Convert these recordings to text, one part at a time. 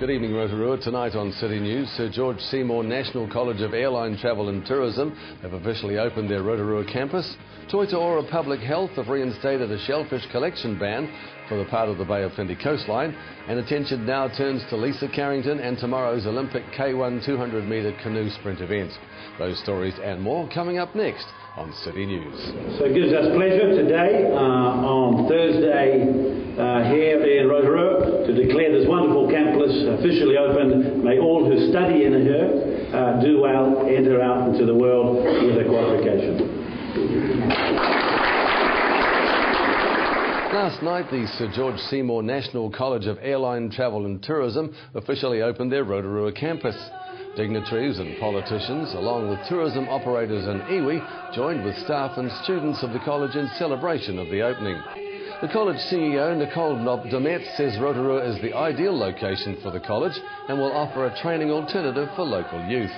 Good evening, Rotorua. Tonight on City News, Sir George Seymour National College of Airline Travel and Tourism have officially opened their Rotorua campus. Toito'ora Public Health have reinstated a shellfish collection ban for the part of the Bay of Plenty coastline, and attention now turns to Lisa Carrington and tomorrow's Olympic K1 200-metre canoe sprint event. Those stories and more coming up next on City News. So it gives us pleasure today on Thursday here in Rotorua to declare this wonderful campus officially open. May all who study in here do well, enter out into the world with a qualification. Last night, the Sir George Seymour National College of Airline Travel and Tourism officially opened their Rotorua campus. Dignitaries and politicians, along with tourism operators and iwi, joined with staff and students of the college in celebration of the opening. The college CEO, Nicole Domet, says Rotorua is the ideal location for the college and will offer a training alternative for local youth.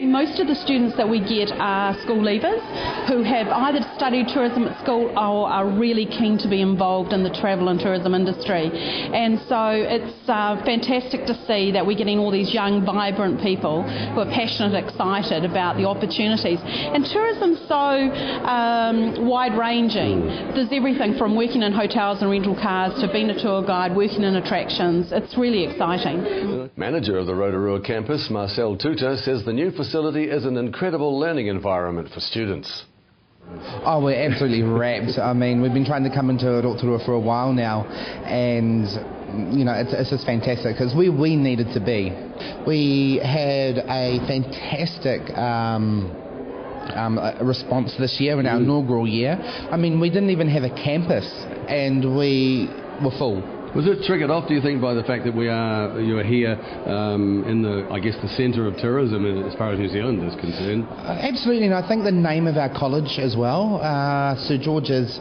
Most of the students that we get are school leavers who have either studied tourism at school or are really keen to be involved in the travel and tourism industry. And so it's fantastic to see that we're getting all these young, vibrant people who are passionate, excited about the opportunities. And tourism's so wide-ranging. There's everything from working in hotels and rental cars to being a tour guide, working in attractions. It's really exciting. Manager of the Rotorua campus, Marcel Tuta, says the new facility is an incredible learning environment for students. Oh, we're absolutely wrapped. I mean, we've been trying to come into Rotorua for a while now, and you know, it's just fantastic because we needed to be. We had a fantastic response this year in our inaugural year. I mean, we didn't even have a campus, and we were full. Was it triggered off, do you think, by the fact that you are here in the, I guess, the centre of tourism as far as New Zealand is concerned? Absolutely, and I think the name of our college as well, Sir George's.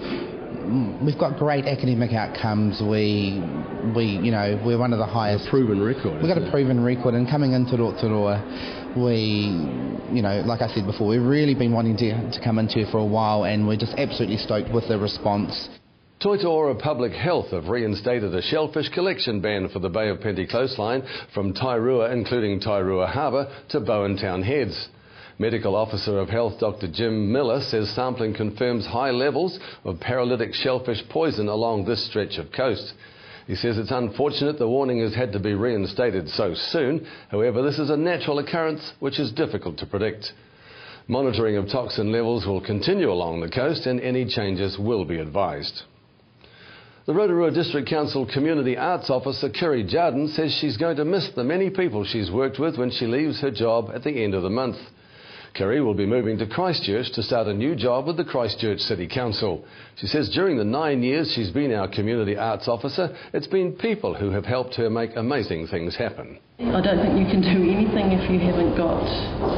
We've got great academic outcomes. We're one of the highest. A proven record. We've got a proven record, and coming into Rotorua, like I said before, we've really been wanting to come into here for a while, and we're just absolutely stoked with the response. Toito'ora Public Health have reinstated a shellfish collection ban for the Bay of Plenty coastline from Tairua, including Tairua Harbour, to Bowen Town Heads. Medical Officer of Health Dr Jim Miller says sampling confirms high levels of paralytic shellfish poison along this stretch of coast. He says it's unfortunate the warning has had to be reinstated so soon. However, this is a natural occurrence which is difficult to predict. Monitoring of toxin levels will continue along the coast and any changes will be advised. The Rotorua District Council Community Arts Officer Kiri Jardin says she's going to miss the many people she's worked with when she leaves her job at the end of the month. Kiri will be moving to Christchurch to start a new job with the Christchurch City Council. She says during the 9 years she's been our Community Arts Officer, it's been people who have helped her make amazing things happen. I don't think you can do anything if you haven't got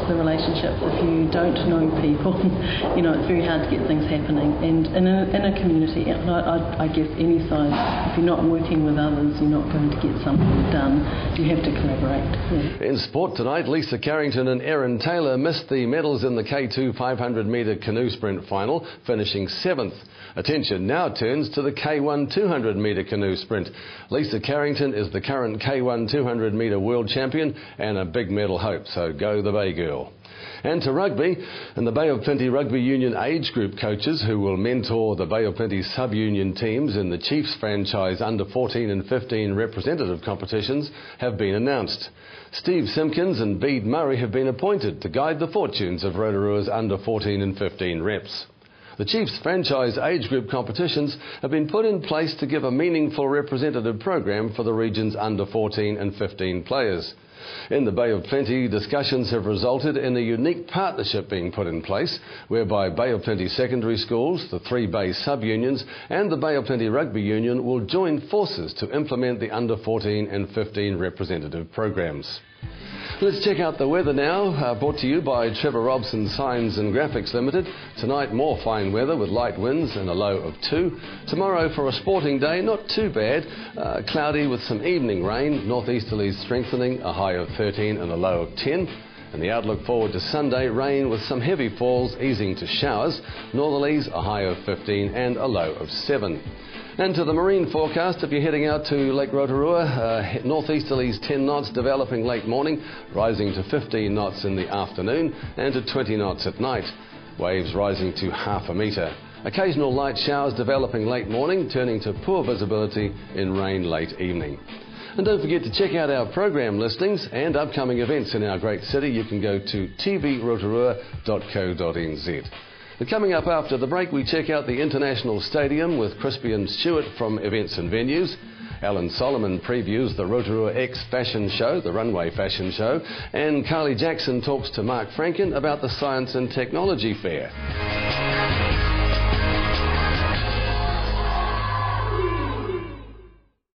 the relationships, if you don't know people. It's very hard to get things happening. And in a community, I guess any size, if you're not working with others, you're not going to get something done. You have to collaborate. Yeah. In sport tonight, Lisa Carrington and Erin Taylor missed the medals in the K2 500-metre canoe sprint final, finishing 7th. Attention now turns to the K1 200-metre canoe sprint. Lisa Carrington is the current K1 200-metre world champion and a big medal hope, so go the Bay Girl. And to rugby, and the Bay of Plenty Rugby Union age group coaches who will mentor the Bay of Plenty sub-union teams in the Chiefs franchise under 14 and 15 representative competitions have been announced. Steve Simpkins and Bede Murray have been appointed to guide the fortunes of Rotorua's under 14 and 15 reps. The Chiefs franchise age group competitions have been put in place to give a meaningful representative program for the region's under 14 and 15 players. In the Bay of Plenty, discussions have resulted in a unique partnership being put in place, whereby Bay of Plenty secondary schools, the 3 Bay sub-unions and the Bay of Plenty Rugby Union will join forces to implement the under 14 and 15 representative programs. Let's check out the weather now, brought to you by Trevor Robson Signs and Graphics Limited. Tonight, more fine weather with light winds and a low of 2. Tomorrow, for a sporting day, not too bad. Cloudy with some evening rain, northeasterlies strengthening, a high of 13 and a low of 10. And the outlook forward to Sunday, rain with some heavy falls easing to showers, northerlies, a high of 15 and a low of 7. And to the marine forecast, if you're heading out to Lake Rotorua, northeasterlies 10 knots developing late morning, rising to 15 knots in the afternoon and to 20 knots at night. Waves rising to half a metre. Occasional light showers developing late morning, turning to poor visibility in rain late evening. And don't forget to check out our program listings and upcoming events in our great city. You can go to tvrotorua.co.nz. And coming up after the break, we check out the International Stadium with Crispian Stewart from Events and Venues. Alan Solomon previews the Rotorua X Fashion Show, the runway fashion show. And Carly Jackson talks to Mark Franken about the Science and Technology Fair.